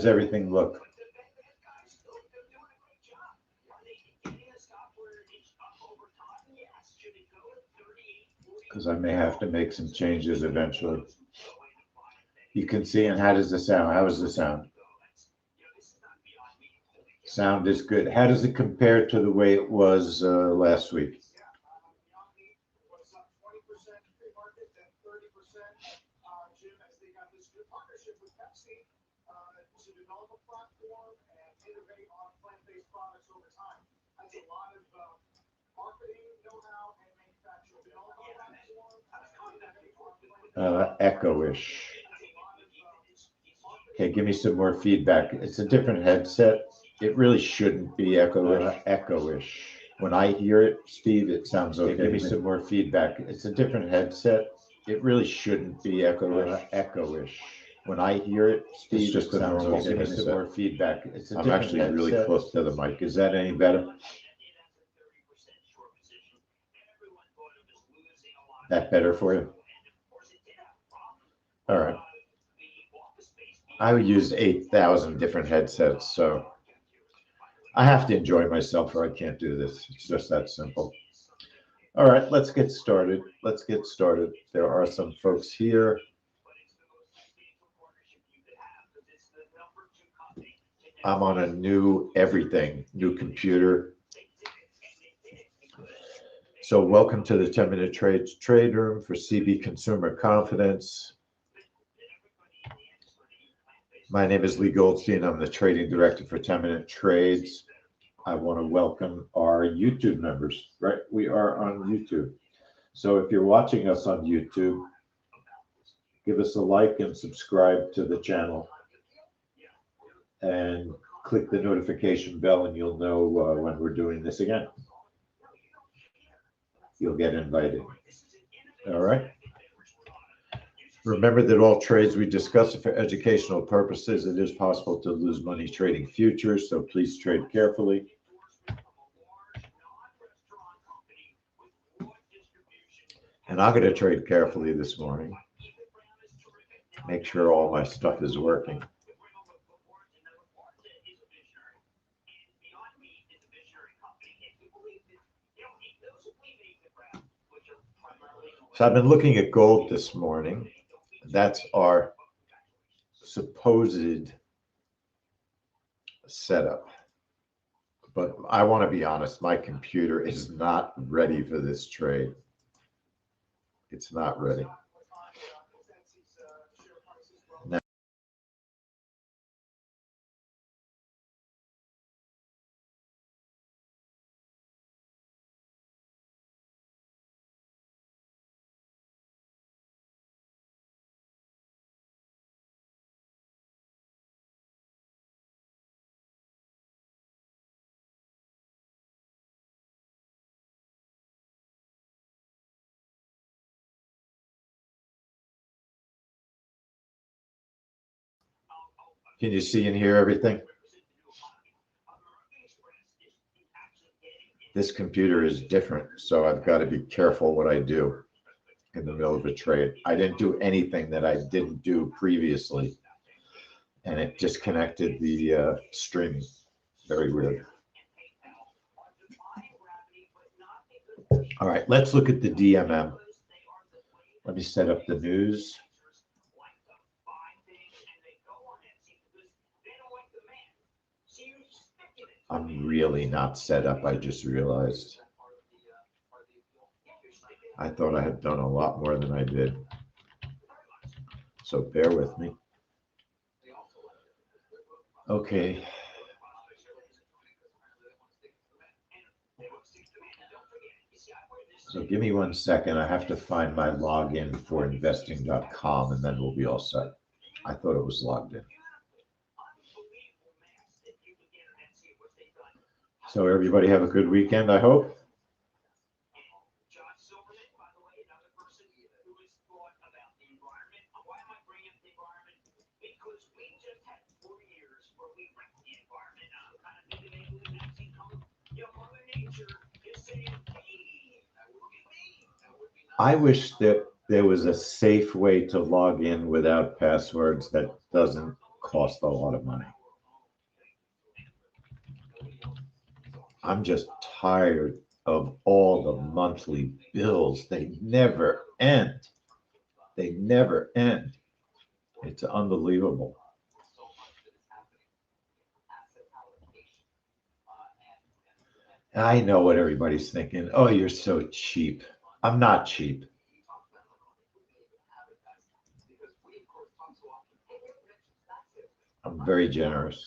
everything look? Because I may have to make some changes eventually. You can see, and how does the sound? How is the sound? Sound is good. How does it compare to the way it was last week? Echo-ish. Okay, give me some more feedback. It's a different headset. It really shouldn't be echo-ish. When I hear it, Steve, it sounds okay. Give me some more feedback. It's a different headset. It really shouldn't be echo-ish. When I hear it, Steve, it's just a normal headset. Give me some more feedback. It's a different headset. I'm actually really close to the mic. Is that any better? That better for you? All right. I would use 8,000 different headsets, so I have to enjoy myself or I can't do this. It's just that simple. All right, let's get started. Let's get started. There are some folks here. I'm on a new everything, new computer. So welcome to the 10-Minute Trades Trade Room for CB Consumer Confidence. My name is Lee Goldstein. I'm the trading director for 10-Minute Trades. I want to welcome our YouTube members, right? We are on YouTube. So if you're watching us on YouTube, give us a like and subscribe to the channel. And click the notification bell and you'll know when we're doing this again. You'll get invited. All right. Remember that all trades we discuss are for educational purposes. It is possible to lose money trading futures, so please trade carefully. And I'm going to trade carefully this morning. Make sure all my stuff is working. So I've been looking at gold this morning. That's our supposed setup. But I want to be honest, my computer is not ready for this trade. It's not ready. Now, can you see and hear everything? This computer is different, so I've got to be careful what I do in the middle of a trade. I didn't do anything that I didn't do previously, and it disconnected the streaming. Very weird. All right, let's look at the DMM. Let me set up the news. I'm really not set up, I just realized. I thought I had done a lot more than I did. So bear with me. Okay. So give me 1 second. I have to find my login for investing.com and then we'll be all set. I thought it was logged in. So everybody have a good weekend, I hope. I wish that there was a safe way to log in without passwords that doesn't cost a lot of money. I'm just tired of all the monthly bills. They never end. They never end. It's unbelievable. I know what everybody's thinking. Oh, you're so cheap. I'm not cheap. I'm very generous.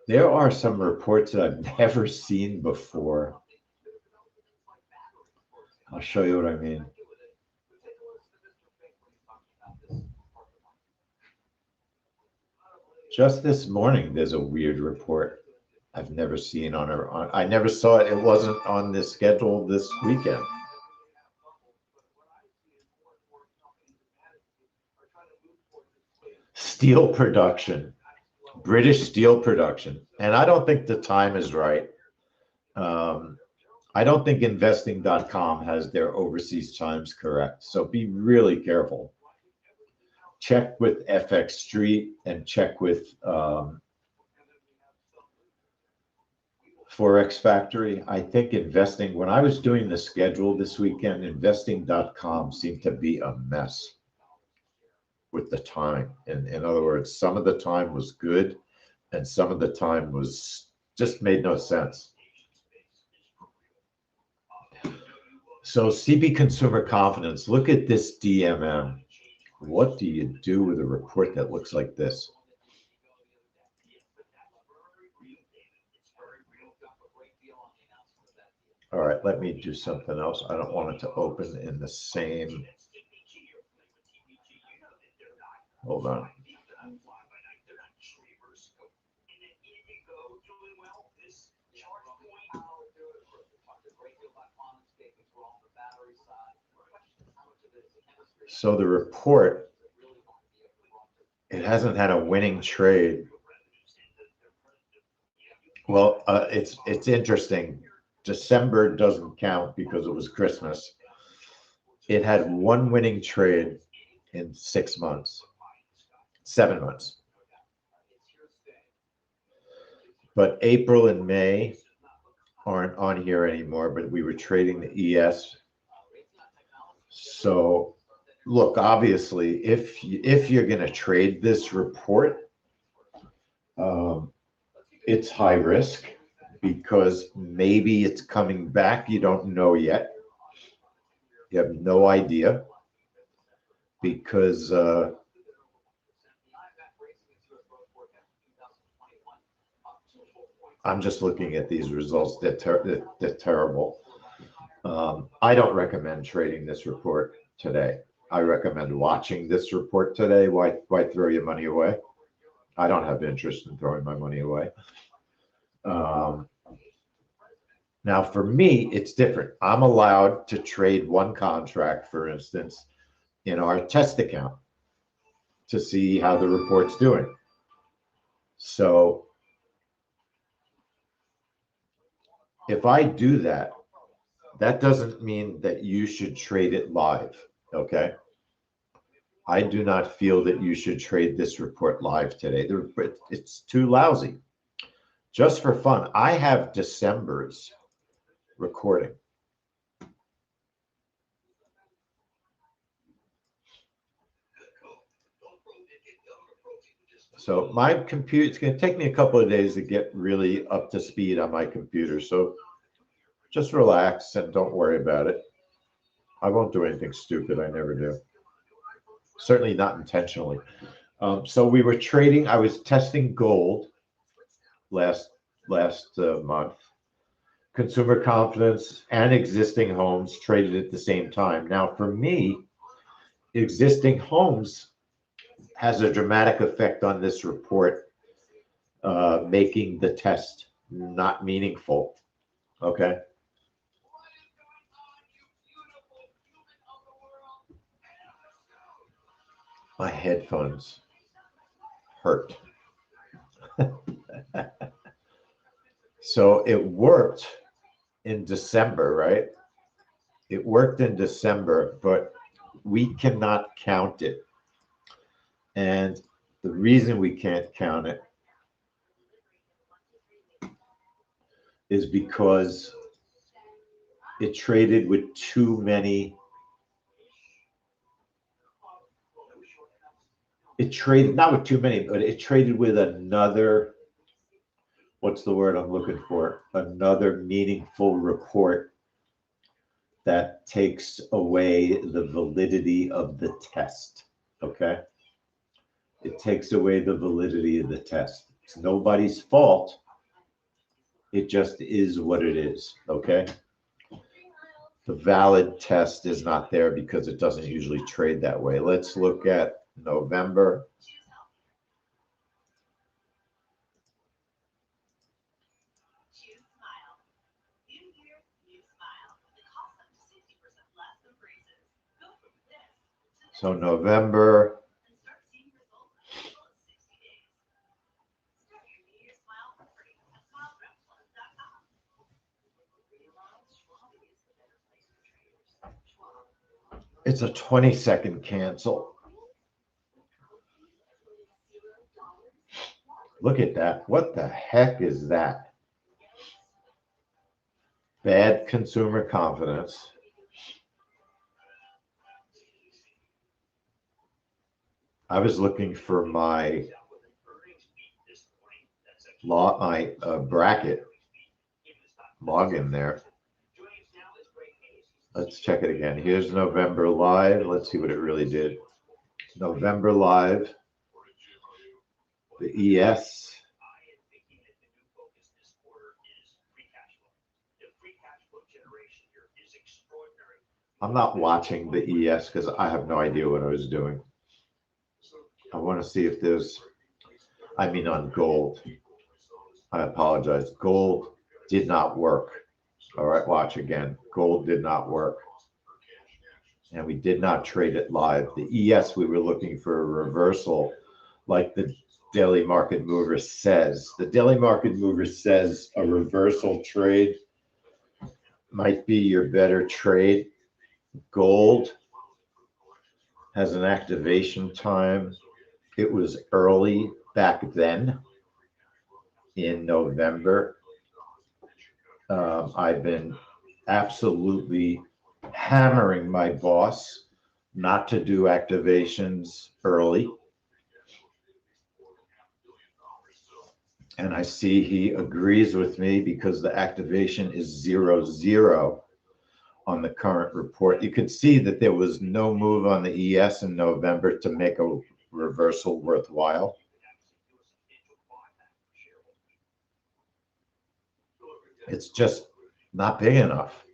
There are some reports that I've never seen before. I'll show you what I mean. Just this morning, there's a weird report I've never seen I never saw it. It wasn't on the schedule this weekend. Steel production, British steel production. And I don't think the time is right. I don't think investing.com has their overseas times correct. So be really careful. Check with FX Street and check with Forex Factory. I think when I was doing the schedule this weekend, investing.com seemed to be a mess with the time. In other words, some of the time was good and some of the time was just made no sense. So CB Consumer Confidence, look at this DMM. What do you do with a report that looks like this? All right, let me do something else. I don't want it to open in the same. Hold on. So the report, it hasn't had a winning trade. Well, it's interesting. December doesn't count because it was Christmas. It had one winning trade in 6 months, 7 months. But April and May aren't on here anymore, but we were trading the ES. So look, obviously, if you're going to trade this report, it's high risk because maybe it's coming back. You don't know yet. You have no idea because I'm just looking at these results. They're terrible. I don't recommend trading this report today. I recommend watching this report today. Why throw your money away? I don't have interest in throwing my money away. Now, for me, it's different. I'm allowed to trade one contract, for instance, in our test account to see how the report's doing. So if I do that, that doesn't mean that you should trade it live, okay? I do not feel that you should trade this report live today. It's too lousy. Just for fun, I have December's recording. So my computer, it's going to take me a couple of days to get really up to speed on my computer. So just relax and don't worry about it. I won't do anything stupid. I never do. Certainly not intentionally. So we were trading. I was testing gold last month. Consumer confidence and existing homes traded at the same time. Now, for me, existing homes has a dramatic effect on this report, making the test not meaningful. Okay. My headphones hurt. So it worked in December, right? It worked in December, but we cannot count it. And the reason we can't count it is because it traded with too many. It traded not with too many, but it traded with another, what's the word I'm looking for? Another meaningful report that takes away the validity of the test. Okay? It takes away the validity of the test. It's nobody's fault. It just is what it is. Okay? The valid test is not there because it doesn't usually trade that way. Let's look at November. So November. It's a 20-second cancel. Look at that. What the heck is that? Bad consumer confidence. I was looking for my bracket login there. Let's check it again. Here's November live. Let's see what it really did. November live. The ES. I'm not watching the ES because I have no idea what I was doing. I want to see if there's, I mean on gold. I apologize. Gold did not work. All right, watch again. Gold did not work. And we did not trade it live. The ES, we were looking for a reversal like the daily market mover says. The daily market mover says a reversal trade might be your better trade. Gold has an activation time. It was early back then in November. I've been absolutely hammering my boss not to do activations early. And I see he agrees with me because the activation is 0-0 on the current report. You could see that there was no move on the ES in November to make a reversal worthwhile. It's just not big enough.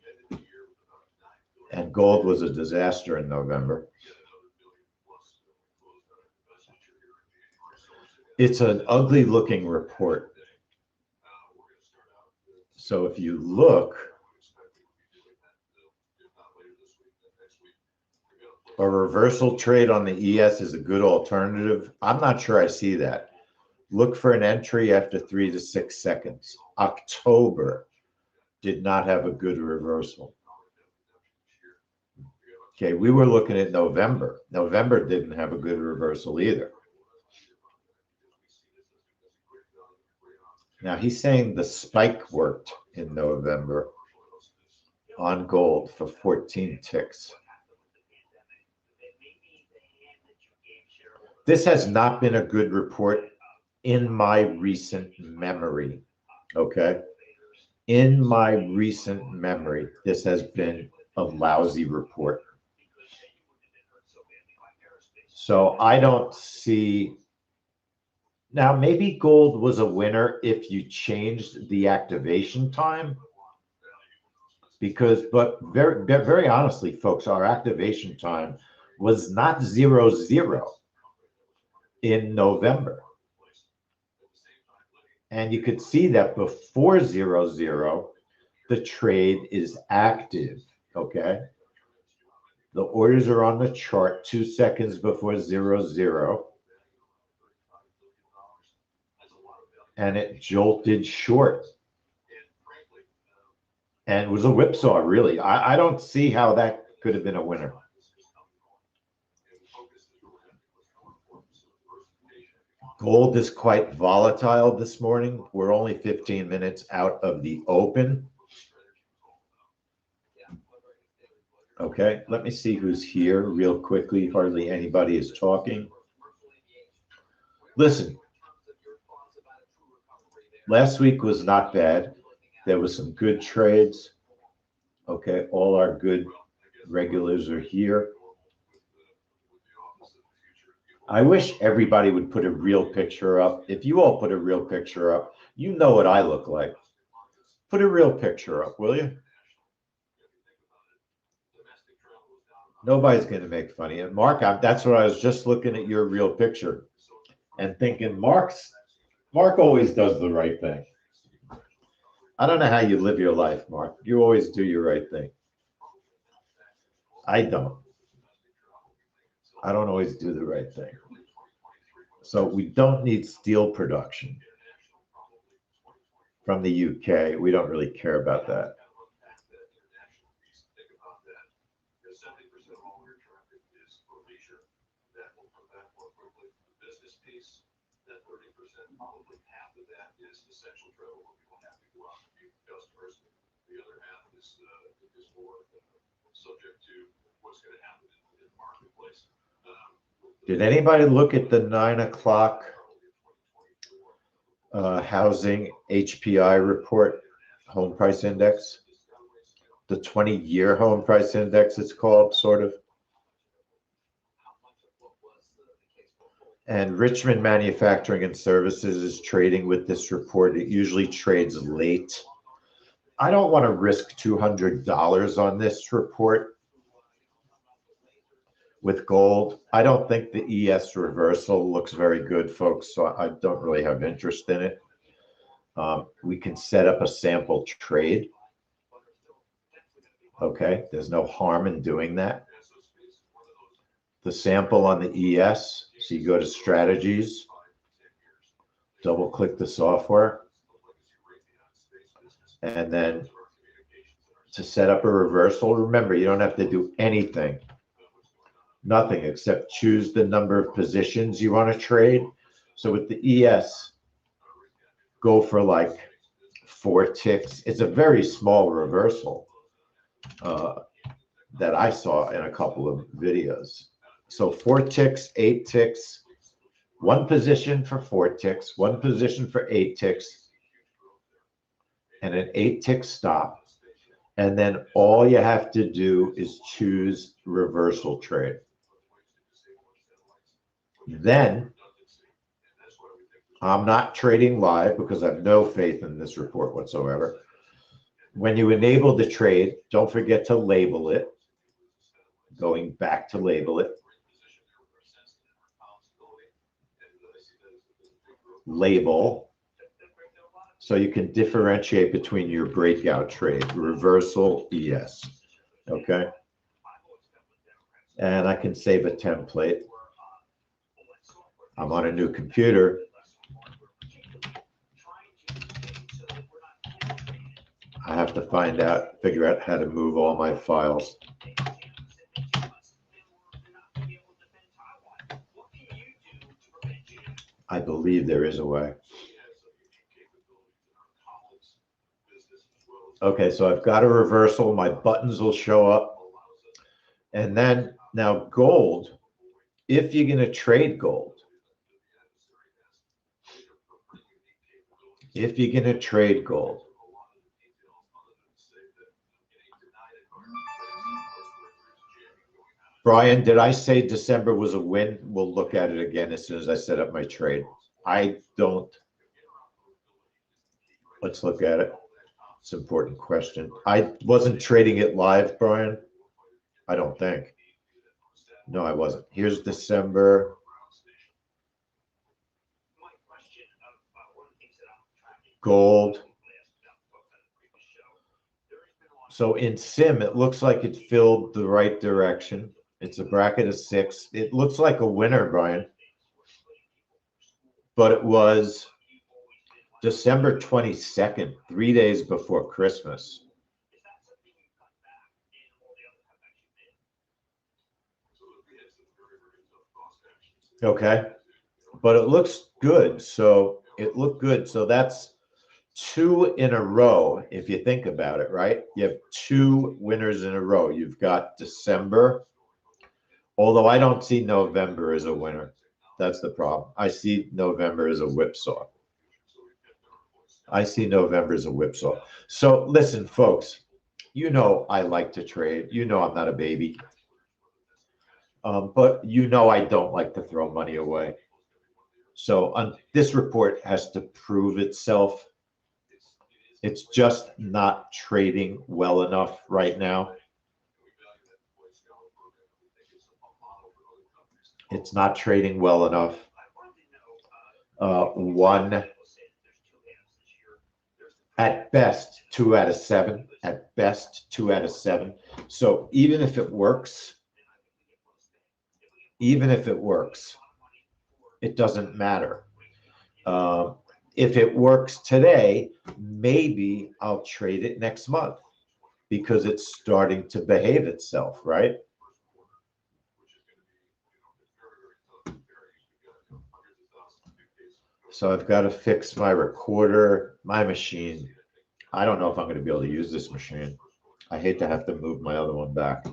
And gold was a disaster in November. It's an ugly looking report. So if you look, a reversal trade on the ES is a good alternative. I'm not sure I see that. Look for an entry after 3 to 6 seconds. October did not have a good reversal. Okay, we were looking at November. November didn't have a good reversal either. Now he's saying the spike worked in November on gold for 14 ticks. This has not been a good report in my recent memory, okay? In my recent memory, this has been a lousy report. So I don't see, now maybe gold was a winner if you changed the activation time, because, but very honestly, folks, our activation time was not 0-0 in November. And you could see that before 0-0, the trade is active, okay? The orders are on the chart 2 seconds before 0-0. And it jolted short. And it was a whipsaw, really. I don't see how that could have been a winner. Gold is quite volatile this morning. We're only 15 minutes out of the open. Okay, let me see who's here real quickly. Hardly anybody is talking. Listen, last week was not bad. There was some good trades. Okay, all our good regulars are here. I wish everybody would put a real picture up. If you all put a real picture up, you know what I look like. Put a real picture up, will you? Nobody's going to make fun of you. Mark, that's what I was just looking at your real picture and thinking, Mark always does the right thing. I don't know how you live your life, Mark. You always do your right thing. I don't. I don't always do the right thing. So we don't need steel production from the UK. We don't really care about that. Did anybody look at the 9 o'clock housing HPI report, home price index? The 20-year home price index, it's called, sort of. And Richmond Manufacturing and Services is trading with this report. It usually trades late. I don't want to risk $200 on this report with gold. I don't think the ES reversal looks very good, folks, so I don't really have interest in it. We can set up a sample trade. Okay, there's no harm in doing that. The sample on the ES, so you go to strategies, double click the software, and then to set up a reversal, remember, you don't have to do anything. Nothing except choose the number of positions you want to trade. So with the ES, go for like 4 ticks. It's a very small reversal that I saw in a couple of videos. So 4 ticks, 8 ticks, 1 position for 4 ticks, 1 position for 8 ticks, and an 8-tick stop. And then all you have to do is choose reversal trade. Then I'm not trading live because I have no faith in this report whatsoever. When you enable the trade, don't forget to label it. Going back to label it. Label. So you can differentiate between your breakout trade, reversal, ES. Okay. And I can save a template. I'm on a new computer. I have to figure out how to move all my files. I believe there is a way. Okay, so I've got a reversal. My buttons will show up. And then now gold, if you're going to trade gold, Brian, did I say December was a win? We'll look at it again as soon as I set up my trade. I don't. Let's look at it. It's an important question. I wasn't trading it live, Brian. I don't think. No, I wasn't. Here's December. Gold. So in sim, it looks like it filled the right direction. It's a bracket of 6. It looks like a winner, Brian. But it was December 22nd, 3 days before Christmas. Okay. but it looks good. So it looked good. So that's 2 in a row. If you think about it, right? You have 2 winners in a row. You've got December, although I don't see November as a winner. That's the problem. I see November as a whipsaw. I see November as a whipsaw. So listen, folks, you know I like to trade. You know I'm not a baby. But you know I don't like to throw money away. So this report has to prove itself. It's just not trading well enough right now. It's not trading well enough. 1, at best, 2 out of 7. At best, 2 out of 7. So even if it works, it doesn't matter. If it works today, maybe I'll trade it next month because it's starting to behave itself, right? So I've got to fix my recorder, my machine. I don't know if I'm going to be able to use this machine. I hate to have to move my other one back.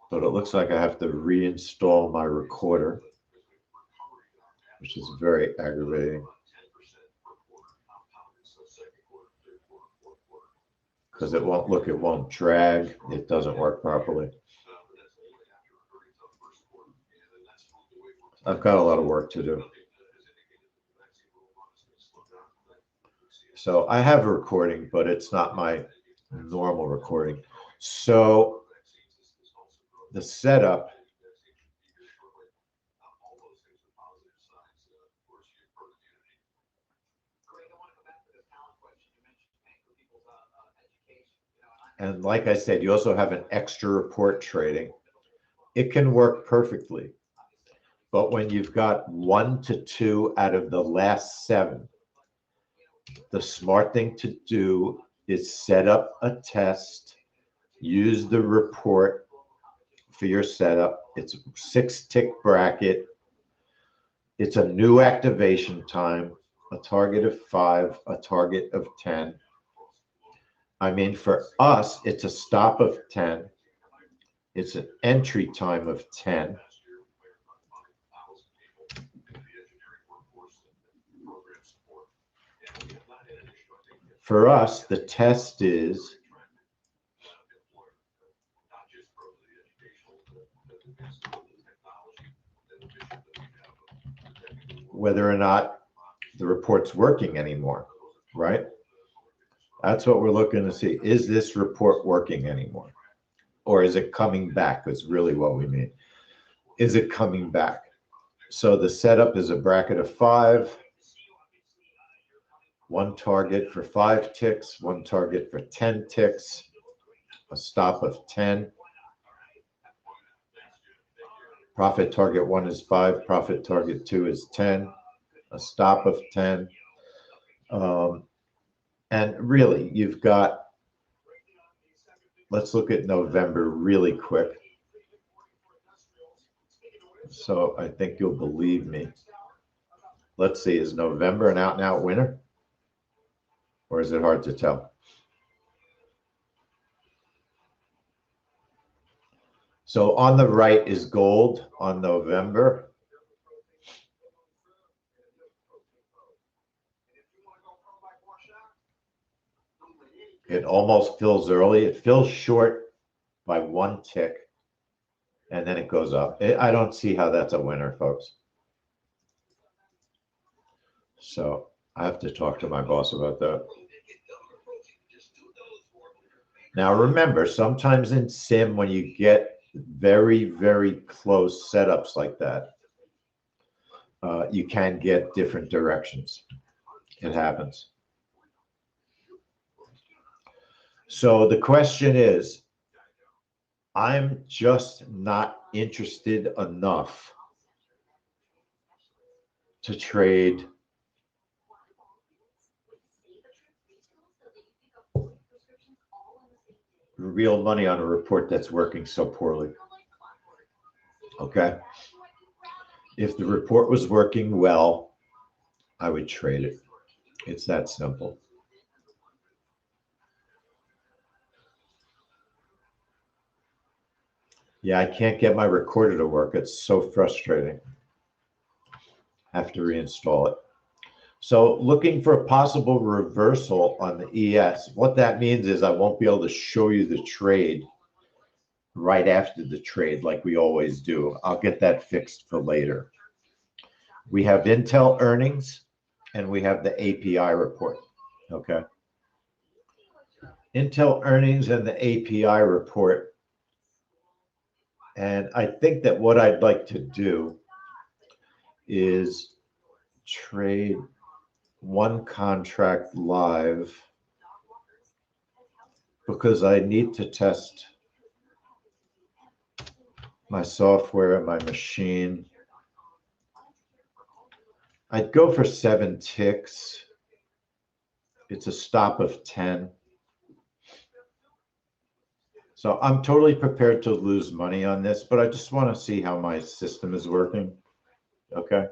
But it looks like I have to reinstall my recorder, which is very aggravating. Because it won't drag. It doesn't work properly. I've got a lot of work to do. So I have a recording, but it's not my normal recording. So the setup, and like I said, you also have an extra report trading. It can work perfectly. But when you've got 1 to 2 out of the last 7, the smart thing to do is set up a test, use the report for your setup. It's a 6-tick bracket. It's a new activation time, a target of 5, a target of 10. I mean, for us, it's a stop of 10. It's an entry time of 10. For us, the test is whether or not the report's working anymore, right? That's what we're looking to see. Is this report working anymore? Or is it coming back? That's really what we mean. Is it coming back? So the setup is a bracket of 5. 1 target for 5 ticks, 1 target for 10 ticks, a stop of 10. Profit target 1 is 5, profit target 2 is 10, a stop of 10. And really, you've got, let's look at November really quick. So I think you'll believe me. Let's see, is November an out-and-out winner? Or is it hard to tell? So on the right is gold on November. It almost fills early. It fills short by 1 tick, and then it goes up. I don't see how that's a winner, folks. So I have to talk to my boss about that. Now, remember, sometimes in sim, when you get very, very close setups like that, you can get different directions. It happens. So the question is, I'm just not interested enough to trade real money on a report that's working so poorly. Okay. If the report was working well, I would trade it. It's that simple. Yeah, I can't get my recorder to work. It's so frustrating. Have to reinstall it. So looking for a possible reversal on the ES. What that means is I won't be able to show you the trade right after the trade like we always do. I'll get that fixed for later. We have Intel earnings and we have the API report. Okay. Intel earnings and the API report. And I think that what I'd like to do is trade one contract live because I need to test my software and my machine. I'd go for 7 ticks. It's a stop of 10. So I'm totally prepared to lose money on this, but I just want to see how my system is working. Okay.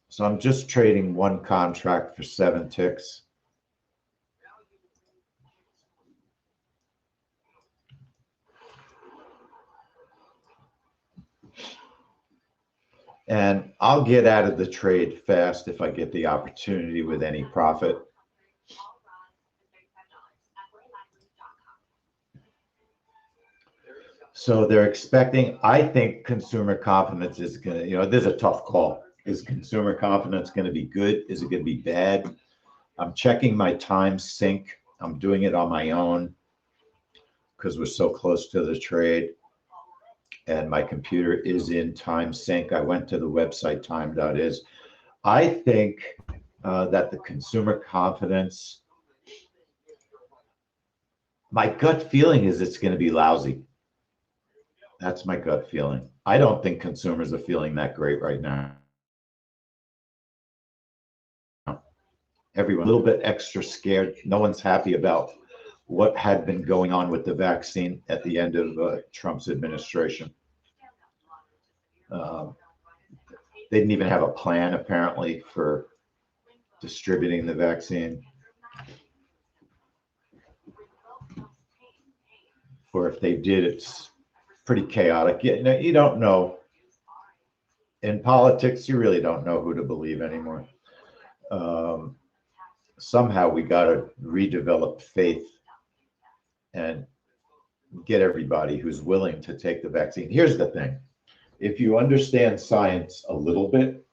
So I'm just trading one contract for 7 ticks. And I'll get out of the trade fast if I get the opportunity with any profit. So they're expecting, I think consumer confidence is going to, this is a tough call. Is consumer confidence going to be good? Is it going to be bad? I'm checking my time sync. I'm doing it on my own because we're so close to the trade. And my computer is in time sync. I went to the website time.is. I think that the consumer confidence, my gut feeling is it's going to be lousy. That's my gut feeling. I don't think consumers are feeling that great right now. Everyone a little bit extra scared. No one's happy about what had been going on with the vaccine at the end of Trump's administration. They didn't even have a plan, apparently, for distributing the vaccine. Or if they did, it's pretty chaotic. You don't know. In politics, you really don't know who to believe anymore. Somehow we got to redevelop faith and get everybody who's willing to take the vaccine. Here's the thing. If you understand science a little bit,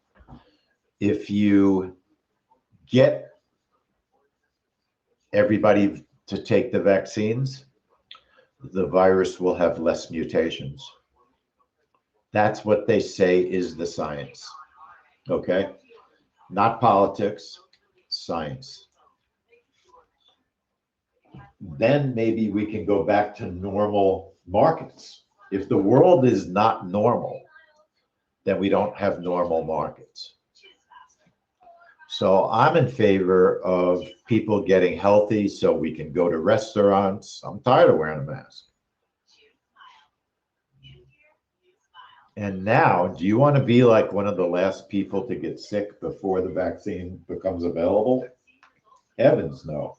if you get everybody to take the vaccines, the virus will have less mutations. That's what they say is the science. Okay? Not politics, science. Then maybe we can go back to normal markets. If the world is not normal, then we don't have normal markets. So I'm in favor of people getting healthy so we can go to restaurants. I'm tired of wearing a mask. And now, do you want to be like one of the last people to get sick before the vaccine becomes available? Heavens no.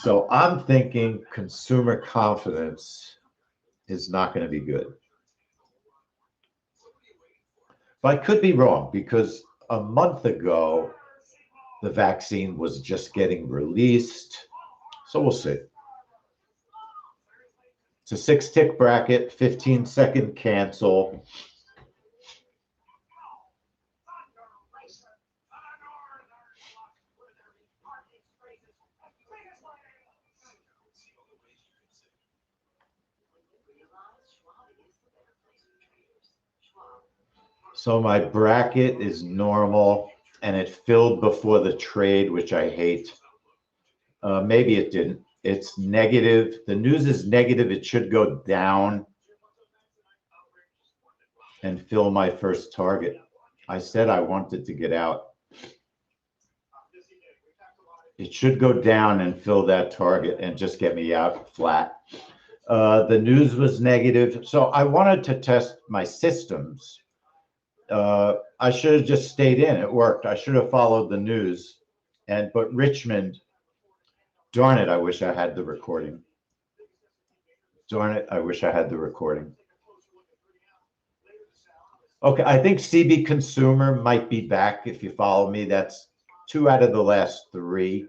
So I'm thinking consumer confidence is not going to be good. But I could be wrong because a month ago, the vaccine was just getting released. So we'll see. It's a 6-tick bracket, 15-second cancel. So my bracket is normal and it filled before the trade, which I hate. Maybe it didn't. It's negative. The news is negative. It should go down and fill my first target. I said I wanted to get out. It should go down and fill that target and just get me out flat. The news was negative. So I wanted to test my systems. I should have just stayed in. It worked. I should have followed the news. But Richmond, darn it, I wish I had the recording. Darn it, I wish I had the recording. Okay, I think CB Consumer might be back if you follow me. That's 2 out of the last 3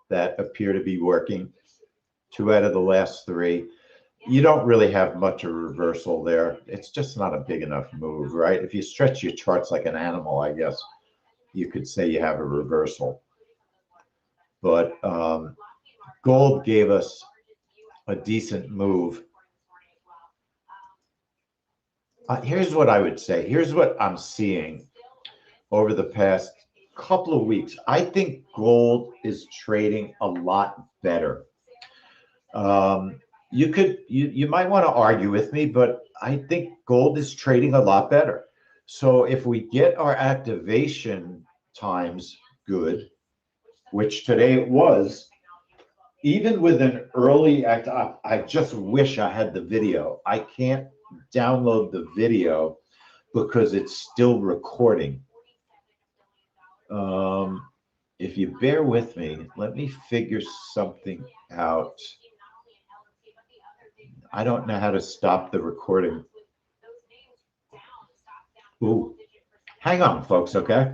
that appear to be working. 2 out of the last 3. You don't really have much of a reversal there. It's just not a big enough move, right? If you stretch your charts like an animal, I guess you could say you have a reversal. But gold gave us a decent move. Here's what I would say. Here's what I'm seeing over the past couple of weeks. I think gold is trading a lot better. You might want to argue with me, but I think gold is trading a lot better. So if we get our activation times good, which today it was, even with an early act, I just wish I had the video. I can't download the video because it's still recording. If you bear with me, let me figure something out. I don't know how to stop the recording. Ooh, hang on, folks, okay?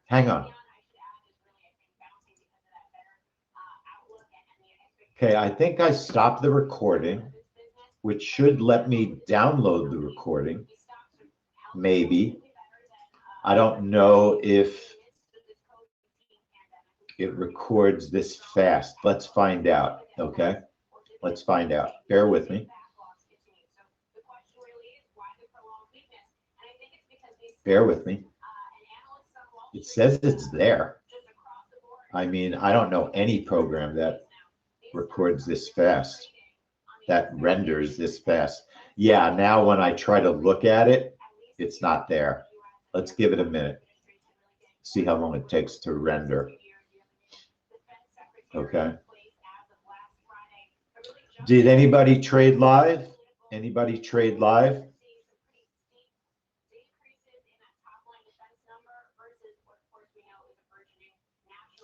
Hang on. Okay, I think I stopped the recording, which should let me download the recording. Maybe. I don't know if it records this fast. Let's find out, okay? Let's find out. Bear with me. Bear with me. It says it's there. I mean, I don't know any program that records this fast, that renders this fast. Yeah, now when I try to look at it, it's not there. Let's give it a minute. See how long it takes to render. Okay. Did anybody trade live? Anybody trade live?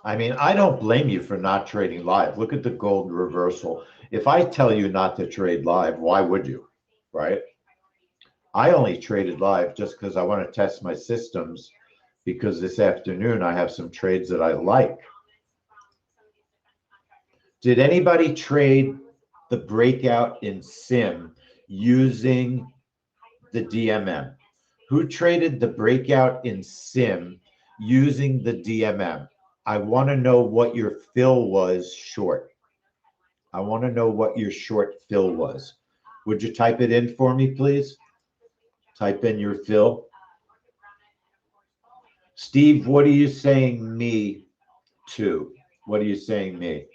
I mean, I don't blame you for not trading live. Look at the gold reversal. If I tell you not to trade live, why would you? Right? I only traded live just because I want to test my systems, because this afternoon I have some trades that I like. Did anybody trade the breakout in SIM using the DMM? Who traded the breakout in SIM using the DMM? I want to know what your fill was short. I want to know what your short fill was. Would you type it in for me, please? Type in your fill. Steve, what are you saying me to? What are you saying me?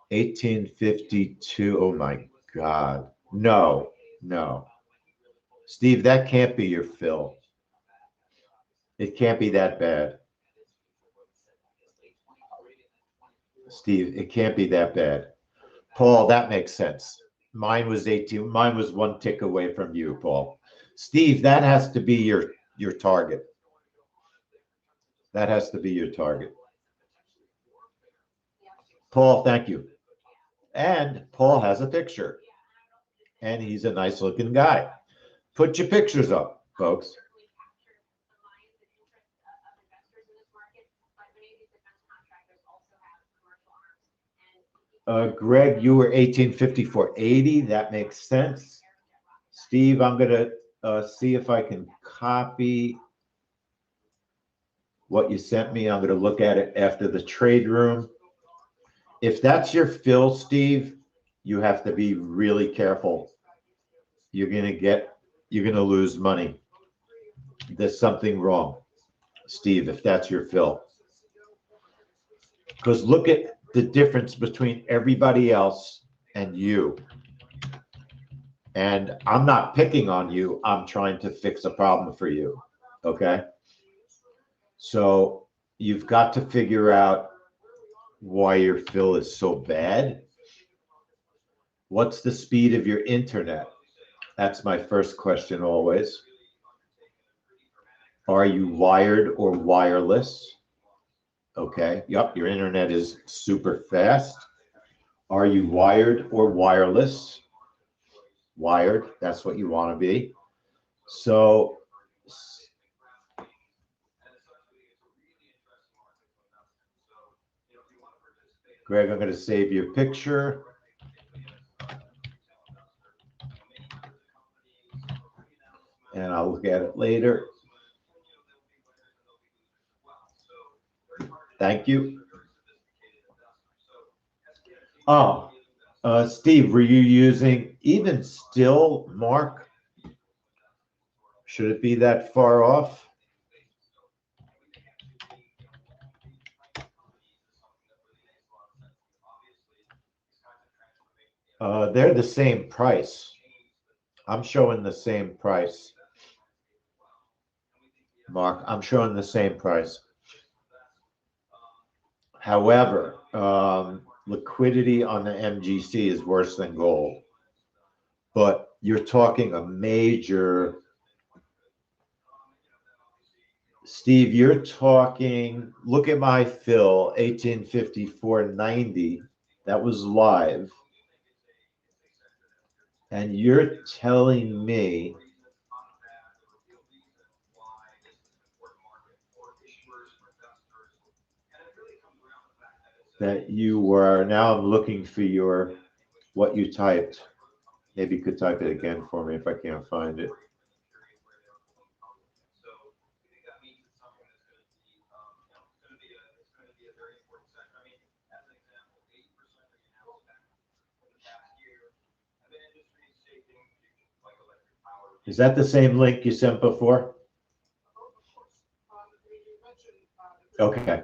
1852. Oh my God. No, no. Steve, that can't be your fill. It can't be that bad. Steve, it can't be that bad. Paul, that makes sense. Mine was 18. Mine was 1 tick away from you, Paul. Steve, that has to be your target. That has to be your target. Paul, thank you. And Paul has a picture. And he's a nice looking guy. Put your pictures up, folks. Greg, you were 1854.80. That makes sense. Steve, I'm going to see if I can copy what you sent me. I'm going to look at it after the trade room. If that's your fill, Steve, you have to be really careful. You're going to lose money. There's something wrong, Steve, if that's your fill. Because look at the difference between everybody else and you. And I'm not picking on you. I'm trying to fix a problem for you. Okay? So you've got to figure out why your fill is so bad. What's the speed of your internet? That's my first question always. Are you wired or wireless? Okay, yep, your internet is super fast. Are you wired or wireless? Wired, that's what you want to be. So, Greg, I'm going to save your picture. And I'll look at it later. Thank you. Oh, Steve, were you using even still, Mark? Should it be that far off? They're the same price. I'm showing the same price. Mark, I'm showing the same price. However, liquidity on the MGC is worse than gold. But you're talking a major, Steve, you're talking, look at my fill, 1854.90. That was live. And you're telling me that you were, now I'm looking for your, what you typed. Maybe you could type it again for me if I can't find it. Is that the same link you sent before? Okay.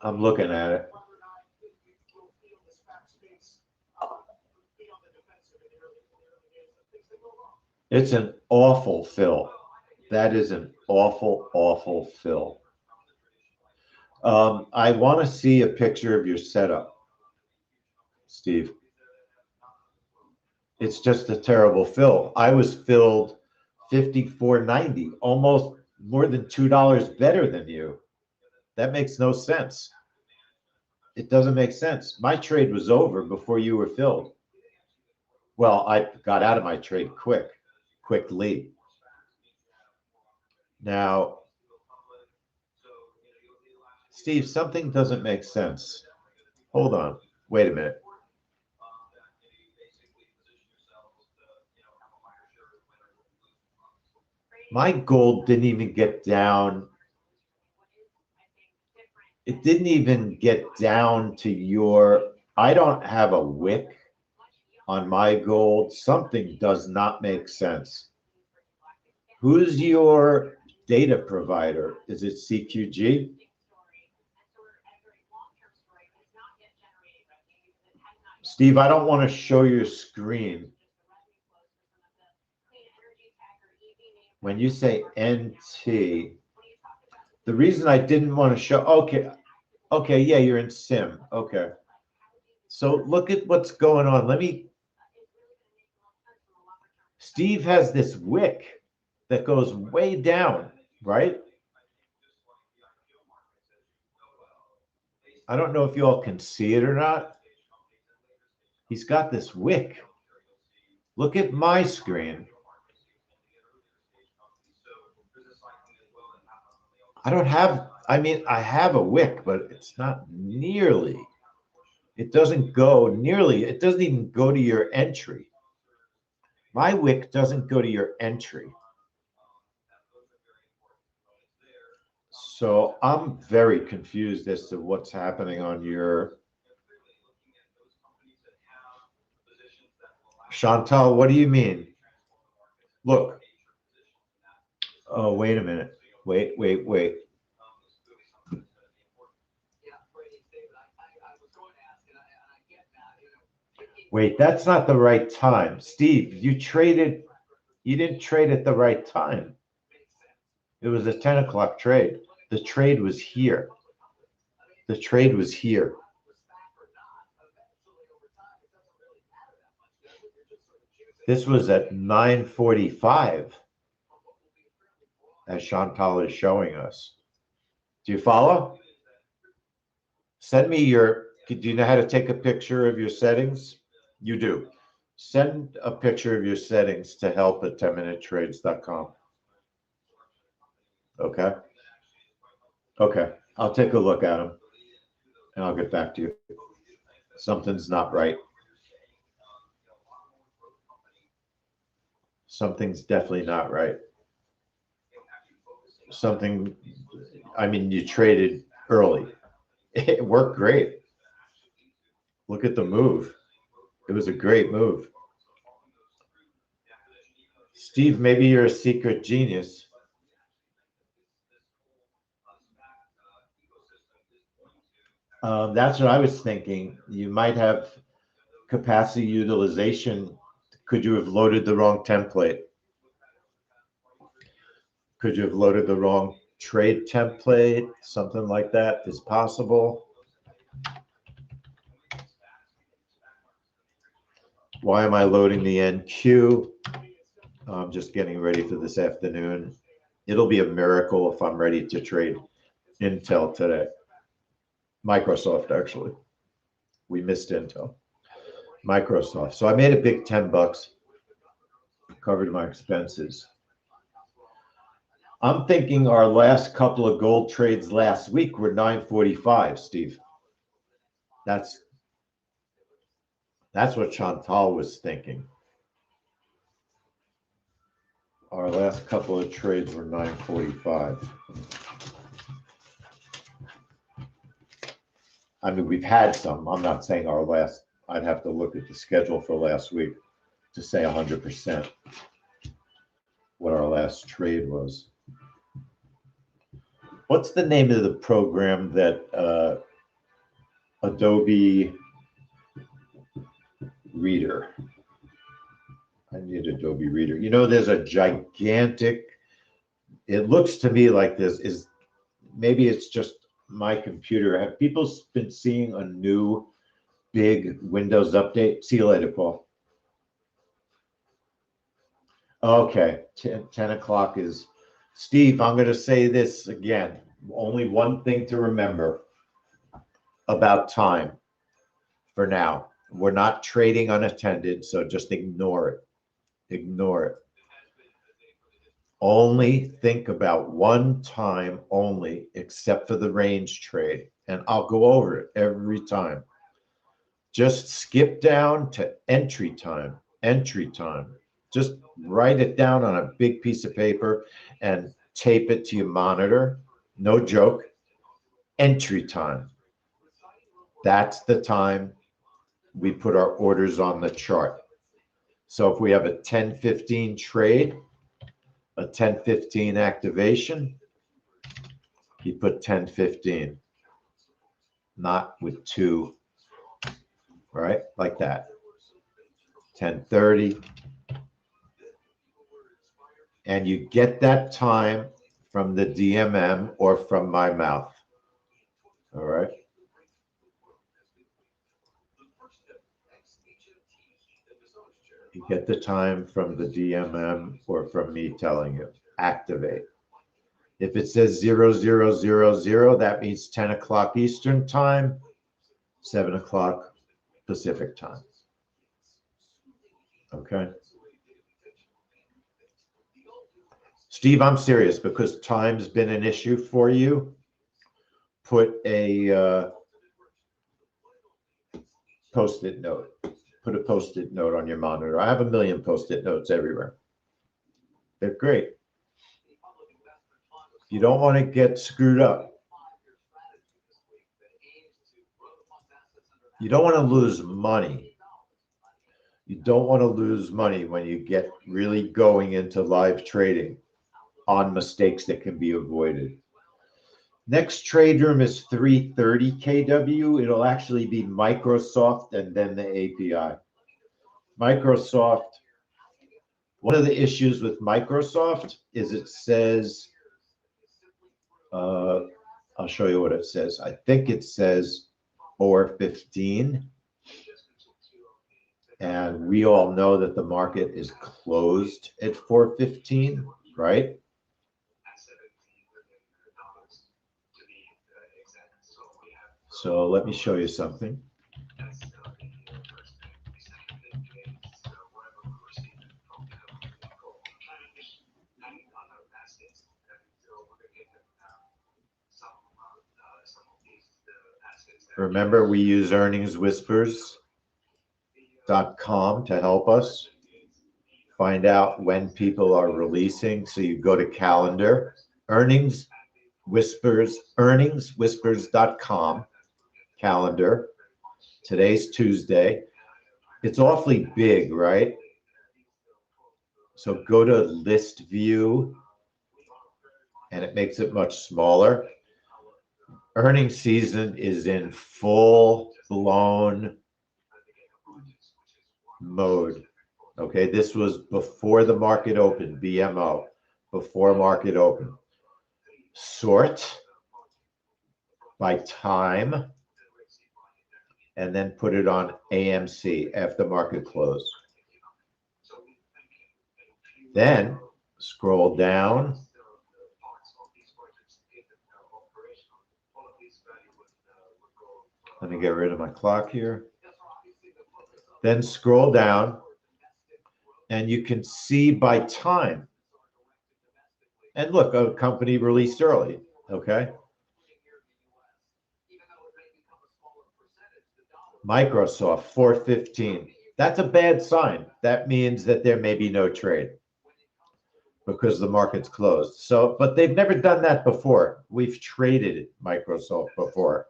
I'm looking at it. It's an awful fill. That is an awful, awful fill. I want to see a picture of your setup, Steve. It's just a terrible fill. I was filled 54.90, almost more than $2 better than you. That makes no sense. It doesn't make sense. My trade was over before you were filled. Well, I got out of my trade quickly. Now, Steve, something doesn't make sense. Hold on. Wait a minute. My gold didn't even get down. It didn't even get down to your, I don't have a wick on my gold. Something does not make sense. Who's your data provider? Is it CQG? Steve, I don't want to show your screen. When you say NT, the reason I didn't want to show, okay, yeah, you're in sim, okay. So look at what's going on. Steve has this wick that goes way down, right? I don't know if you all can see it or not. He's got this wick. Look at my screen. I have a wick, but it's not nearly. It doesn't go nearly. It doesn't even go to your entry. My wick doesn't go to your entry. So I'm very confused as to what's happening on your. Chantal, what do you mean? Look. Oh, wait a minute. Wait. Wait, that's not the right time. Steve, you didn't trade at the right time. It was a 10 o'clock trade. The trade was here. The trade was here. This was at 9:45, as Chantal is showing us. Do you follow? Send me your, do you know how to take a picture of your settings? You do. Send a picture of your settings to help@10minutetrades.com. Okay? Okay. I'll take a look at them and I'll get back to you. Something's not right. Something's definitely not right. Something, I mean, you traded early. It worked great. Look at the move. It was a great move. Steve, maybe you're a secret genius. That's what I was thinking. You might have capacity utilization. Could you have loaded the wrong template? Could you have loaded the wrong trade template? Something like that is possible. Why am I loading the NQ? I'm just getting ready for this afternoon. It'll be a miracle if I'm ready to trade Intel today. Microsoft, actually. We missed Intel. Microsoft. So I made a big $10, covered my expenses. I'm thinking our last couple of gold trades last week were 9:45, Steve. That's what Chantal was thinking. Our last couple of trades were 9:45. I mean, we've had some. I'm not saying our last. I'd have to look at the schedule for last week to say 100% what our last trade was. What's the name of the program that Adobe Reader? I need Adobe Reader. You know, there's a gigantic, it looks to me like this is, maybe it's just my computer. Have people been seeing a new big Windows update? See you later, Paul. Okay, 10 o'clock is, Steve, I'm going to say this again. Only one thing to remember about time for now. We're not trading unattended, so just ignore it. Ignore it. Only think about one time only, except for the range trade. And I'll go over it every time. Just skip down to entry time. Entry time. Just write it down on a big piece of paper and tape it to your monitor. No joke. Entry time. That's the time we put our orders on the chart. So if we have a 10:15 trade, a 10:15 activation, you put 10:15, not with 2, right? Like that. 10:30. And you get that time from the DMM or from my mouth. All right. You get the time from the DMM or from me telling you, activate. If it says 0000, that means 10 o'clock Eastern time, 7 o'clock Pacific time. Okay. Steve, I'm serious because time's been an issue for you. Put a post-it note. Put a post-it note on your monitor. I have a million post-it notes everywhere. They're great. You don't want to get screwed up. You don't want to lose money. You don't want to lose money when you get really going into live trading on mistakes that can be avoided. Next trade room is 3:30 KW. It'll actually be Microsoft and then the API. Microsoft, one of the issues with Microsoft is it says I'll show you what it says. I think it says 415. And we all know that the market is closed at 415, right? So let me show you something. Remember, we use earningswhispers.com to help us find out when people are releasing. So you go to calendar, earningswhispers.com, calendar. Today's Tuesday. It's awfully big, right? So go to list view, and it makes it much smaller. Earnings season is in full blown mode. Okay, this was before the market opened, BMO, before market open. Sort by time, and then put it on AMC after market close. Then scroll down. Let me get rid of my clock here. Then scroll down, and you can see by time. And look, a company released early, okay? Microsoft, 415. That's a bad sign. That means that there may be no trade because the market's closed. So, but they've never done that before. We've traded Microsoft before.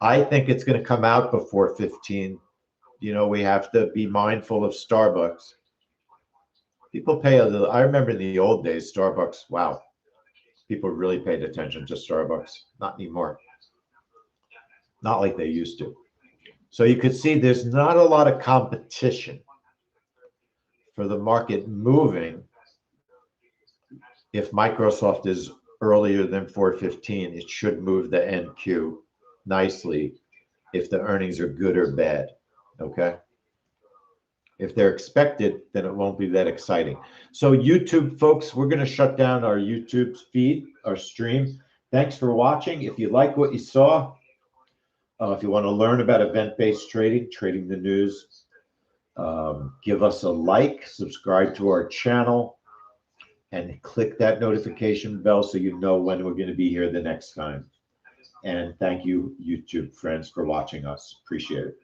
I think it's going to come out before 15. You know, we have to be mindful of Starbucks. People pay a little. I remember in the old days, Starbucks, wow. People really paid attention to Starbucks. Not anymore. Not like they used to. So you could see there's not a lot of competition for the market moving. If Microsoft is earlier than 415, it should move the NQ nicely if the earnings are good or bad, okay? If they're expected, then it won't be that exciting. So YouTube, folks, we're going to shut down our YouTube feed, our stream. Thanks for watching. If you like what you saw, if you want to learn about event-based trading, trading the news, give us a like, subscribe to our channel, and click that notification bell so you know when we're going to be here the next time. And thank you, YouTube friends, for watching us. Appreciate it.